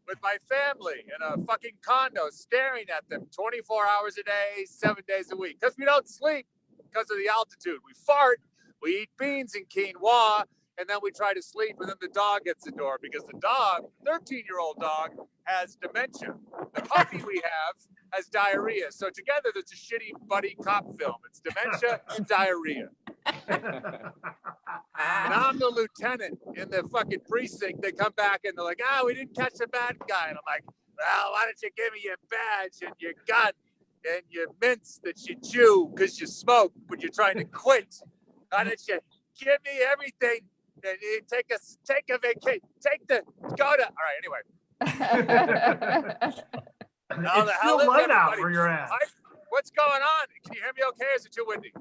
with my family in a fucking condo, staring at them 24 hours a day, 7 days a week. Because we don't sleep because of the altitude. We fart, we eat beans and quinoa, and then we try to sleep, and then the dog gets the door because the dog, 13-year-old dog, has dementia. The puppy we have has diarrhea. So together, that's a shitty buddy cop film. It's dementia and diarrhea. And I'm the lieutenant in the fucking precinct. They come back and they're like, we didn't catch the bad guy. And I'm like, well, why don't you give me your badge and your gun and your mints that you chew because you smoke when you're trying to quit? Why don't you give me everything and you take a vacation, all right, anyway. It's still light out where you're at. What's going on? Can you hear me okay? Is it too windy?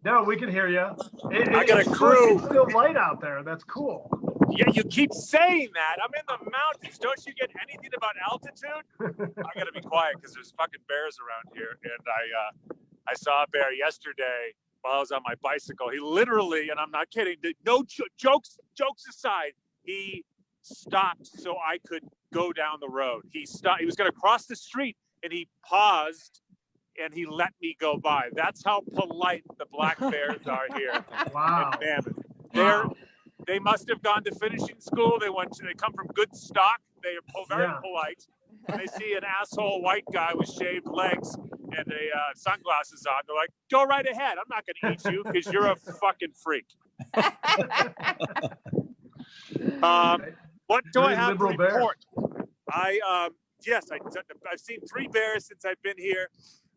No, we can hear you. I got a crew. It's still light out there. That's cool. Yeah, you keep saying that. I'm in the mountains. Don't you get anything about altitude? I gotta be quiet because there's fucking bears around here. And I saw a bear yesterday while I was on my bicycle. He literally, and I'm not kidding, jokes aside, he stopped so I could go down the road. He stopped. He was gonna cross the street and he paused and he let me go by. That's how polite the black bears are here. Wow. In Mammoth. They must have gone to finishing school. They come from good stock. They are very polite. When they see an asshole white guy with shaved legs and sunglasses on, they're like, go right ahead. I'm not going to eat you because you're a fucking freak. What do I have to report? I've seen 3 bears since I've been here.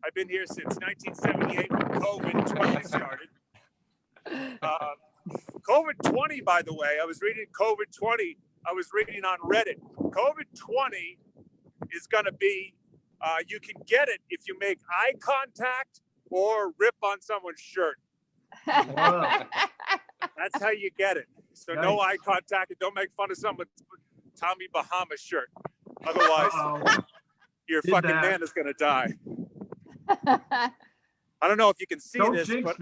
I've been here since 1978 when COVID-20 started. COVID-20, by the way, I was reading COVID-20. I was reading on Reddit. COVID-20 is going to be, you can get it if you make eye contact or rip on someone's shirt. Wow. That's how you get it. So no eye contact and don't make fun of someone's Tommy Bahama shirt. Otherwise, your fucking man is going to die. I don't know if you can see this, but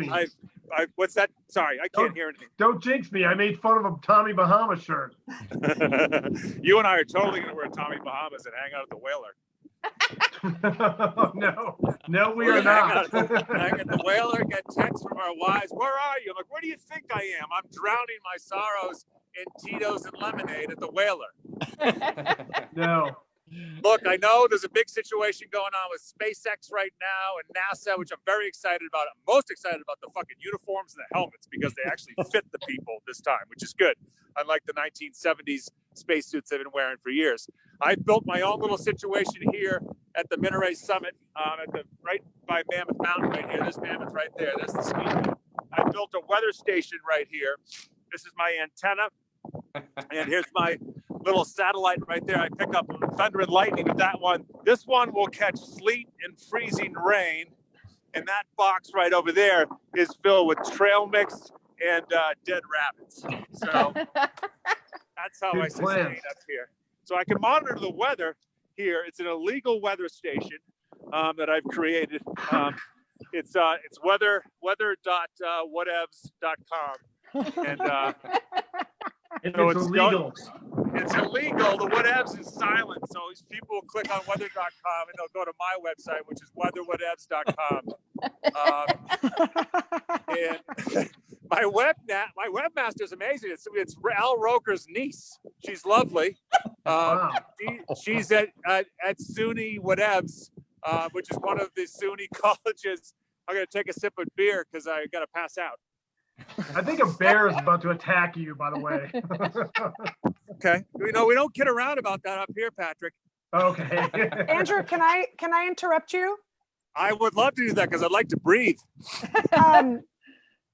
what's that? Sorry, I can't hear anything. Don't jinx me. I made fun of a Tommy Bahama shirt. You and I are totally going to wear Tommy Bahamas and hang out at the Whaler. No, we are not. Hang at the Whaler, get texts from our wives. Where are you? I'm like, where do you think I am? I'm drowning my sorrows in Tito's and lemonade at the Whaler. No. Look, I know there's a big situation going on with SpaceX right now and NASA, which I'm very excited about. I'm most excited about the fucking uniforms and the helmets because they actually fit the people this time, which is good. Unlike the 1970s spacesuits they've been wearing for years. I built my own little situation here at the Minaret Summit, right by Mammoth Mountain right here. There's Mammoth right there. There's the ski. I built a weather station right here. This is my antenna. And here's my little satellite right there. I pick up thunder and lightning with that one. This one will catch sleet and freezing rain. And that box right over there is filled with trail mix and dead rabbits. So that's how I sustain up here. So I can monitor the weather here. It's an illegal weather station that I've created. It's weather.whatevs.com. And so it's illegal. It's illegal. The whatevs is silent. So people will click on weather.com and they'll go to my website, which is weatherwhatevs.com. And my webmaster is amazing. It's Al Roker's niece. She's lovely. Wow. She's at SUNY Whatevs, which is one of the SUNY colleges. I'm going to take a sip of beer because I got to pass out. I think a bear is about to attack you, by the way. Okay. We don't kid around about that up here, Patrick. Okay. Andrew, can I interrupt you? I would love to do that because I'd like to breathe.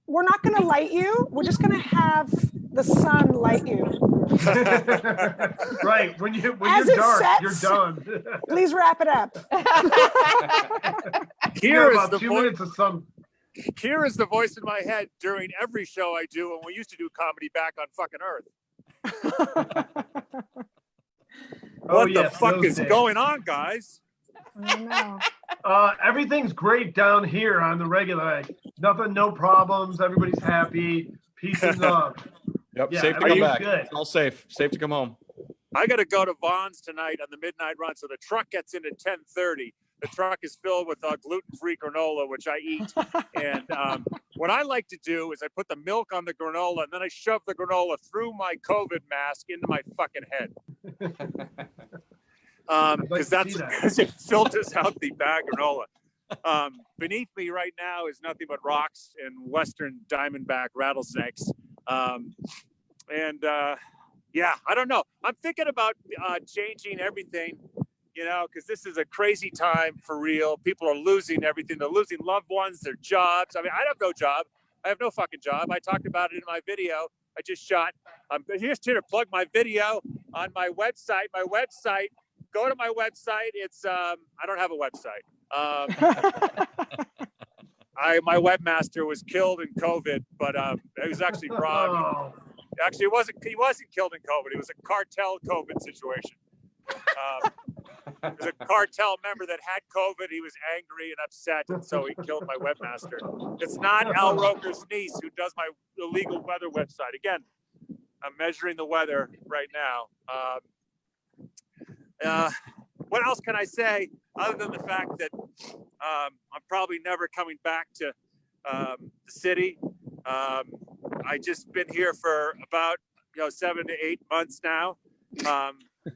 We're not going to light you. We're just going to have the sun light you. Right. When you're dark, you're done. Please wrap it up. Here is about 2 minutes of sun. Here is the voice in my head during every show I do when we used to do comedy back on fucking Earth. What the fuck is going on, guys? I know. Everything's great down here on the regular. Like, nothing, no problems. Everybody's happy. Peace and love. Yep, Yeah, safe to come back. good. It's all safe. Safe to come home. I got to go to Vaughn's tonight on the midnight run, so the truck gets in at 10:30. The truck is filled with gluten-free granola, which I eat. And what I like to do is I put the milk on the granola, and then I shove the granola through my COVID mask into my fucking head. Because it filters out the bad granola. Beneath me right now is nothing but rocks and Western diamondback rattlesnakes. Yeah, I don't know. I'm thinking about changing everything. Because this is a crazy time for real. People are losing everything. They're losing loved ones, their jobs. I mean, I have no job. I have no fucking job. I talked about it in my video I just shot. I'm here to plug my video on my website. Go to my website. It's I don't have a website. my webmaster was killed in COVID, but it was actually Rob. Oh, Actually, he wasn't killed in COVID. It was a cartel COVID situation. It was a cartel member that had COVID. He was angry and upset, and so he killed my webmaster. It's not Al Roker's niece who does my illegal weather website. Again, I'm measuring the weather right now. What else can I say other than the fact that I'm probably never coming back to the city. I just been here for about 7 to 8 months now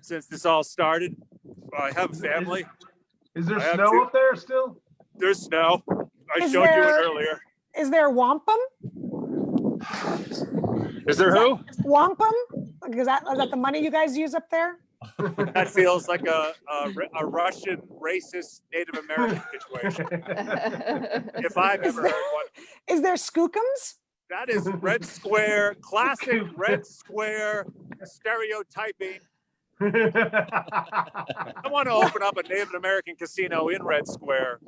since this all started. I have a family. is there snow up there still? There's snow. I Is showed you it there- earlier. Is there wampum? Is there who? Wampum? Is that the money you guys use up there? That feels like a Russian racist Native American situation. If I've ever heard one. Is there skookums? That is Red Square, classic Red Square stereotyping. I want to open up a Native American casino in Red Square.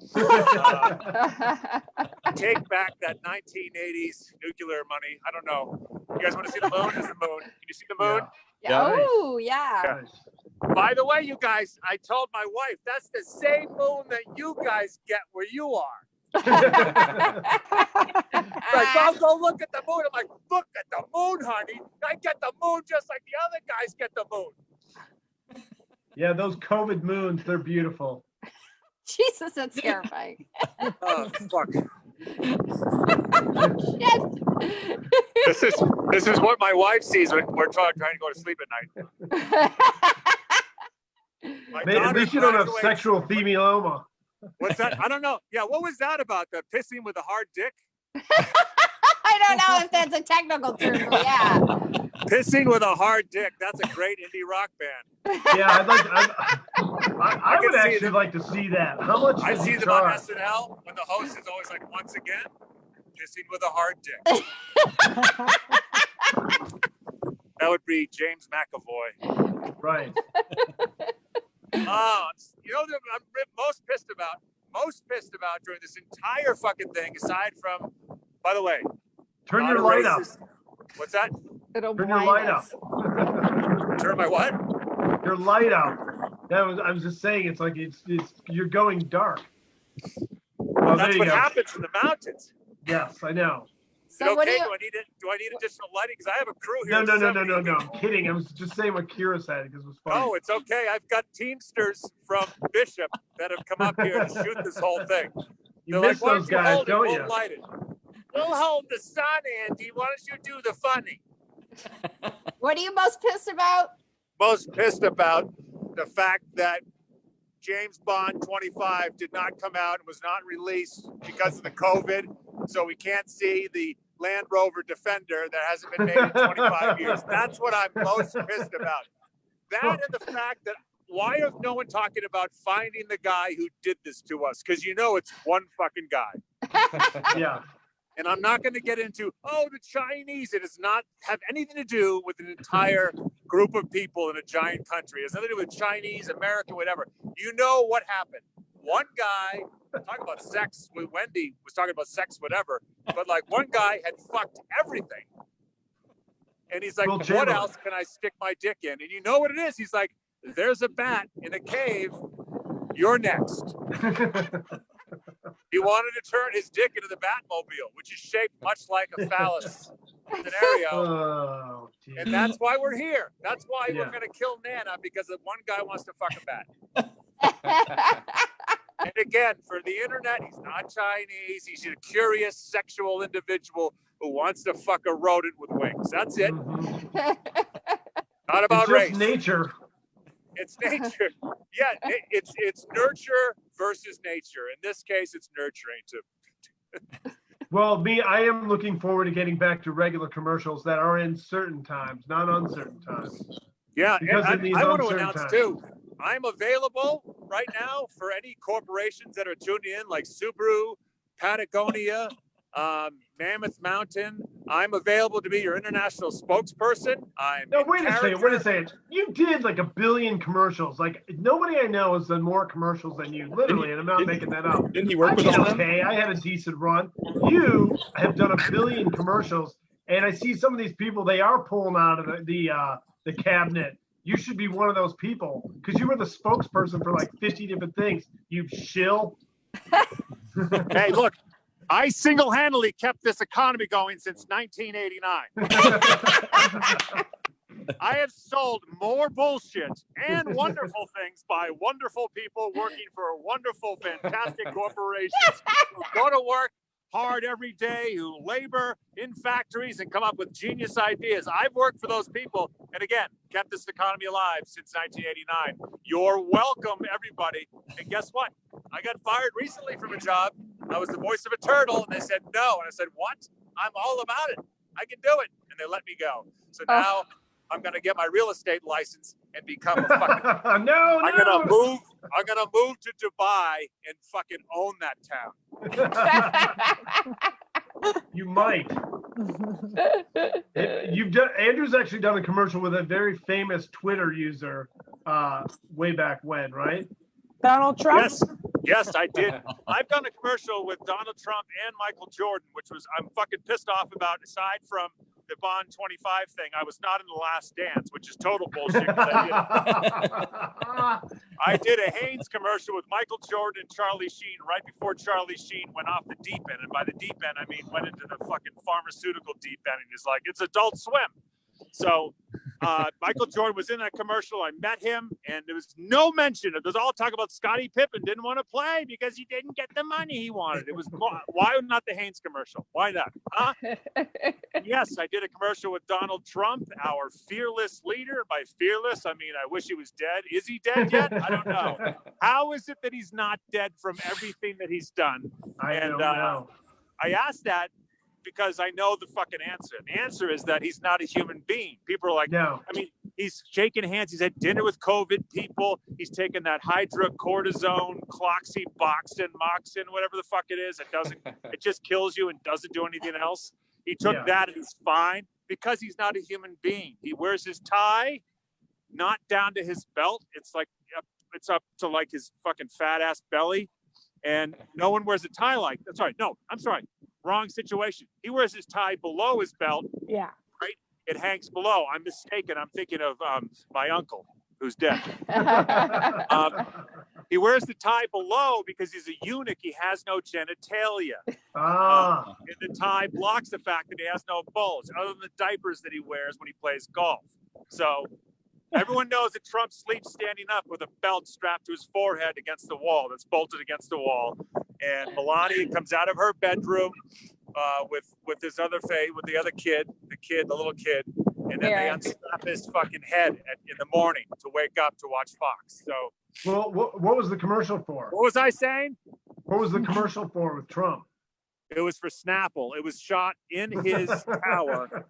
Take back that 1980s nuclear money. I don't know. You guys want to see the moon? Is the moon? Can you see the moon? Yeah. Oh, yeah. By the way, you guys, I told my wife that's the same moon that you guys get where you are. Like, I'll go look at the moon. I'm like, look at the moon, honey. I get the moon just like the other guys get the moon. Yeah, those COVID moons, they're beautiful. Jesus, that's terrifying. Oh, fuck. Yes. This is what my wife sees when we're trying to go to sleep at night. My They, at daughter least you don't have graduates- sexual themioma. What's that? I don't know. Yeah, what was that about? The pissing with a hard dick? I don't know if that's a technical term, but yeah. Pissing with a hard dick. That's a great indie rock band. Yeah, I would can see actually them. like to see that. How much I does he see them on charge? SNL when the host is always like, once again, pissing with a hard dick. That would be James McAvoy. Right. You know what I'm most pissed about during this entire fucking thing, aside from, by the way, Turn not your a light up. racist- What's that? It'll Turn your blind light up. us. Turn my what? Your light up. I was just saying, it's like it's you're going dark. Oh, there That's you what go. happens in the mountains. Yes, I know. Is it So what do okay? you, Do I need additional lighting? Because I have a crew here. No, of no, no, no, 70 no, no. people. I'm kidding. I was just saying what Kira said because it was funny. No, it's okay. I've got Teamsters from Bishop that have come up here to shoot this whole thing. You They're miss like, why those don't you guys, hold it? don't We'll you? light it. We'll hold the sun, Andy. Why don't you do the funny? what are you most pissed about? Most pissed about the fact that James Bond 25 did not come out and was not released because of the COVID. So we can't see the Land Rover Defender that hasn't been made in 25 years. That's what I'm most pissed about. That and the fact that why is no one talking about finding the guy who did this to us? Because you know it's one fucking guy. Yeah. And I'm not going to get into, the Chinese. It does not have anything to do with an entire group of people in a giant country. It has nothing to do with Chinese, American, whatever. You know what happened. One guy, talking about sex with Wendy, was talking about sex, whatever. But like one guy had fucked everything. And he's like, Will what Chamberlain. else can I stick my dick in? And you know what it is? He's like, there's a bat in a cave. You're next. He wanted to turn his dick into the Batmobile, which is shaped much like a phallus scenario. Oh, geez. And that's why we're here. That's why Yeah. we're going to kill Nana, because one guy wants to fuck a bat. And again, for the internet, he's not Chinese. He's a curious sexual individual who wants to fuck a rodent with wings. That's it. Mhm. Not about It's race. just nature. It's nature. Yeah, it's nurture versus nature. In this case, it's nurturing too. Well, I am looking forward to getting back to regular commercials that are in certain times, not uncertain times. Yeah, Because and in these I want to uncertain announce times. too, I'm available right now for any corporations that are tuning in, like Subaru, Patagonia, Mammoth Mountain. I'm available to be your international spokesperson. I'm No, in wait a second. character. Wait a second. You did like 1 billion commercials. Like nobody I know has done more commercials than you, literally, and I'm not making that up. Didn't he I work with did all them? okay. I had a decent run. You have done 1 billion commercials, and I see some of these people. They are pulling out of the cabinet. You should be one of those people because you were the spokesperson for like 50 different things. You shill. Hey, look, I single-handedly kept this economy going since 1989. I have sold more bullshit and wonderful things by wonderful people working for wonderful, fantastic corporations who go to work hard every day, who labor in factories and come up with genius ideas. I've worked for those people and again, kept this economy alive since 1989. You're welcome, everybody. And guess what? I got fired recently from a job. I was the voice of a turtle and they said no. And I said, what? I'm all about it. I can do it. And they let me go. So now I'm going to get my real estate license and become a fucking... No. I'm gonna move to Dubai and fucking own that town. You might. You've done. Andrew's actually done a commercial with a very famous Twitter user way back when, right? Donald Trump. Yes, I did. I've done a commercial with Donald Trump and Michael Jordan, which was I'm fucking pissed off about. Aside from the Bond 25 thing, I was not in The Last Dance, which is total bullshit. I did a Hanes commercial with Michael Jordan and Charlie Sheen right before Charlie Sheen went off the deep end. And by the deep end, I mean went into the fucking pharmaceutical deep end. And he's like, it's Adult Swim. So Michael Jordan was in that commercial. I met him, and there was no mention of. There's all talk about Scottie Pippen didn't want to play because he didn't get the money he wanted. It was why not the Hanes commercial? Why not? Huh? Yes, I did a commercial with Donald Trump, our fearless leader. By fearless, I mean I wish he was dead. Is he dead yet? I don't know. How is it that he's not dead from everything that he's done? I don't know. I asked that because I know the fucking answer. The answer is that he's not a human being. People are like, No. I mean, he's shaking hands. He's had dinner with COVID people. He's taken that hydrocortisone, cloxyboxin, moxin, whatever the fuck it is. It just kills you and doesn't do anything else. He took that and he's fine because he's not a human being. He wears his tie, not down to his belt. It's like, it's up to like his fucking fat ass belly. And no one wears a tie like that. Sorry, no, I'm sorry. Wrong situation. He wears his tie below his belt. Yeah. Right? It hangs below. I'm mistaken. I'm thinking of my uncle who's dead. He wears the tie below because he's a eunuch. He has no genitalia. And the tie blocks the fact that he has no bulge, other than the diapers that he wears when he plays golf. So everyone knows that Trump sleeps standing up with a belt strapped to his forehead against the wall, that's bolted against the wall. And Melania comes out of her bedroom with his other with the other kid, the little kid, and then they unstrap his fucking head in the morning to wake up to watch Fox. So, well, what was the commercial for? What was I saying? What was the commercial for with Trump? It was for Snapple. It was shot in his tower.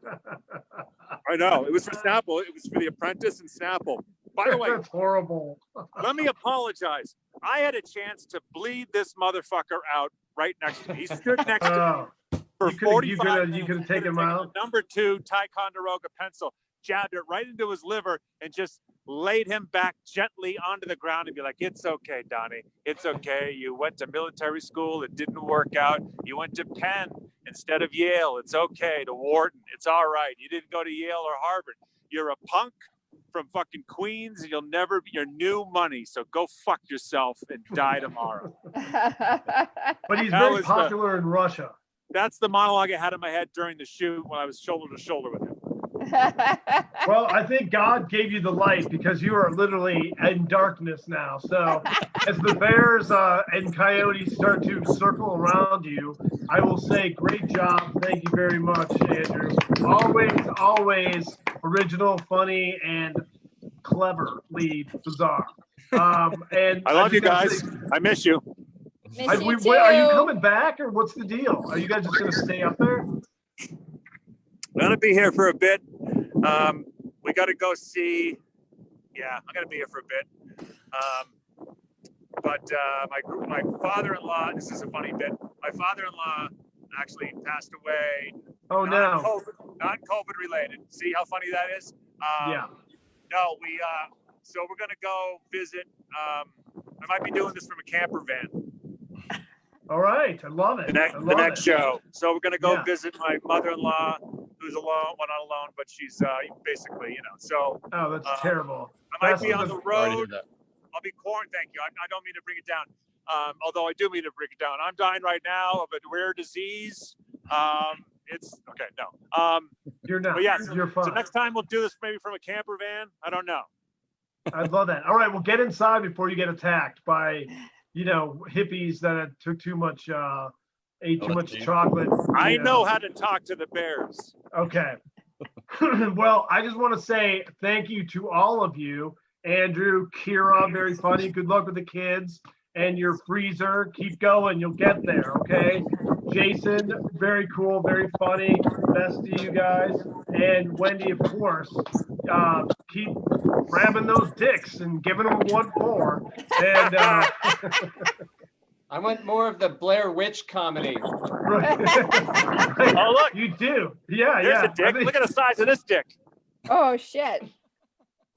I know. It was for Snapple. It was for The Apprentice and Snapple. By the way, that's horrible. Let me apologize. I had a chance to bleed this motherfucker out right next to me. He stood next to me for 45 minutes. You could have taken him out. Number 2 Ticonderoga pencil, jabbed it right into his liver and just laid him back gently onto the ground and be like, it's okay, Donnie. It's okay. You went to military school. It didn't work out. You went to Penn instead of Yale. It's okay. To Wharton. It's all right. You didn't go to Yale or Harvard. You're a punk from fucking Queens. And you'll never be your new money. So go fuck yourself and die tomorrow. But he's very popular in Russia. That's the monologue I had in my head during the shoot when I was shoulder to shoulder with him. Well, I think God gave you the light because you are literally in darkness now. So as the bears and coyotes start to circle around you, I will say great job. Thank you very much, Andrew. Always original, funny, and cleverly bizarre. And I love you guys. I miss you. Miss you too. Are you coming back or what's the deal? Are you guys just going to stay up there? I'm going to be here for a bit. We got to go see. Yeah, I'm going to be here for a bit. But my father-in-law, this is a funny bit. My father-in-law actually passed away. Oh Not no. COVID related. See how funny that is? Yeah. No, so we're gonna go visit. I might be doing this from a camper van. All right. I love it. The next show. So we're gonna go Yeah. visit my mother-in-law, who's alone. Well, not alone, but she's basically, So Oh, that's terrible. I might That's be on the- the Sorry to hear road. that. I'll be quarantined. Thank you. I don't mean to bring it down. Although I do mean to bring it down. I'm dying right now of a rare disease. It's okay. No. You're not. But yeah. You're fine. So next time we'll do this maybe from a camper van. I don't know. I'd love that. All right. Well, get inside before you get attacked by, hippies that took too much, ate too much LSD. chocolate. I know how to talk to the bears. Okay. Well, I just want to say thank you to all of you. Andrew, Kira, very funny. Good luck with the kids and your freezer. Keep going. You'll get there. Okay. Jason, very cool, very funny. Best to you guys. And Wendy, of course, keep grabbing those dicks and giving them 1-4. And I want more of the Blair Witch comedy. Oh, look. You do. Yeah, Here's yeah. a dick. Look at the size of this dick. Oh, shit.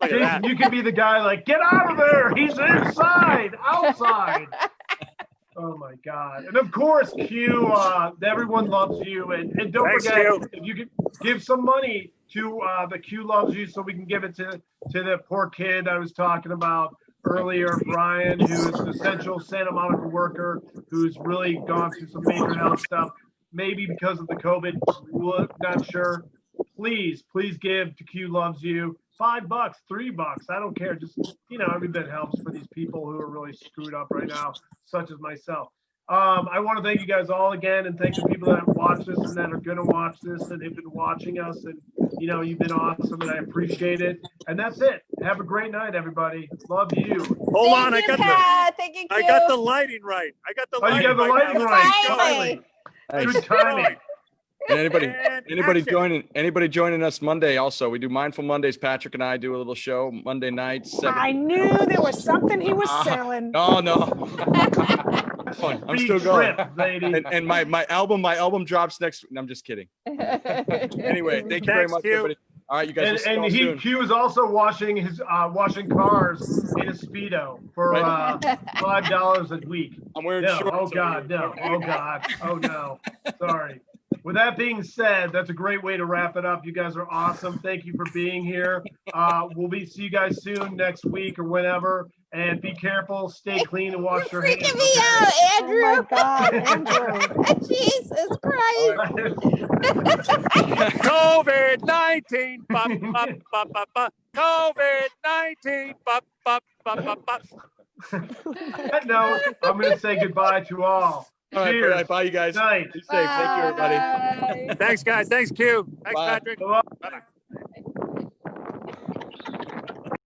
Look at Jason, that. you can be the guy like, get out of there. He's inside, outside. Oh my God. And of course, Q, everyone loves you. And don't Thanks, forget, Q. if you could give some money to the Q loves you so we can give it to the poor kid I was talking about earlier, Brian, who is an essential Santa Monica worker who's really gone through some major health stuff, maybe because of the COVID, not sure. Please give to Q loves you. $5, $3, I don't care. Just, every bit helps for these people who are really screwed up right now, such as myself. I want to thank you guys all again and thank the people that watch this and that are going to watch this and have been watching us. And, you've been awesome and I appreciate it. And that's it. Have a great night, everybody. Love you. Hold on. Thank you, Pat. Thank you, I Q. got the lighting right. Oh, you got the lighting now. right. Finally. Finally. Good timing. And anybody action. joining us Monday also. We do Mindful Mondays. Patrick and I do a little show Monday nights. 7. I knew there was something he was selling. Oh no. I'm Big still going. trip, lady. And my album drops next week. I'm just kidding. Anyway, thank you very Thanks, much, Q. everybody. All right, you guys. We'll see you all soon. Q is also washing cars in a Speedo for $5 a week. I'm wearing No, shorts. oh over God, here. no, oh God, oh no. Sorry. With that being said, that's a great way to wrap it up. You guys are awesome. Thank you for being here. See you guys soon next week or whenever. And be careful, stay clean, and wash your hands. Freaking me out, Andrew. Oh my God, Andrew. Jesus Christ. COVID-19. COVID-19. No, I'm going to say goodbye to all. All right, Cheers. bye, you guys. Night. Be safe. Thank you, everybody. Bye. Thanks, guys. Thanks, Q. Thanks, Bye. Patrick. Bye-bye. Bye-bye.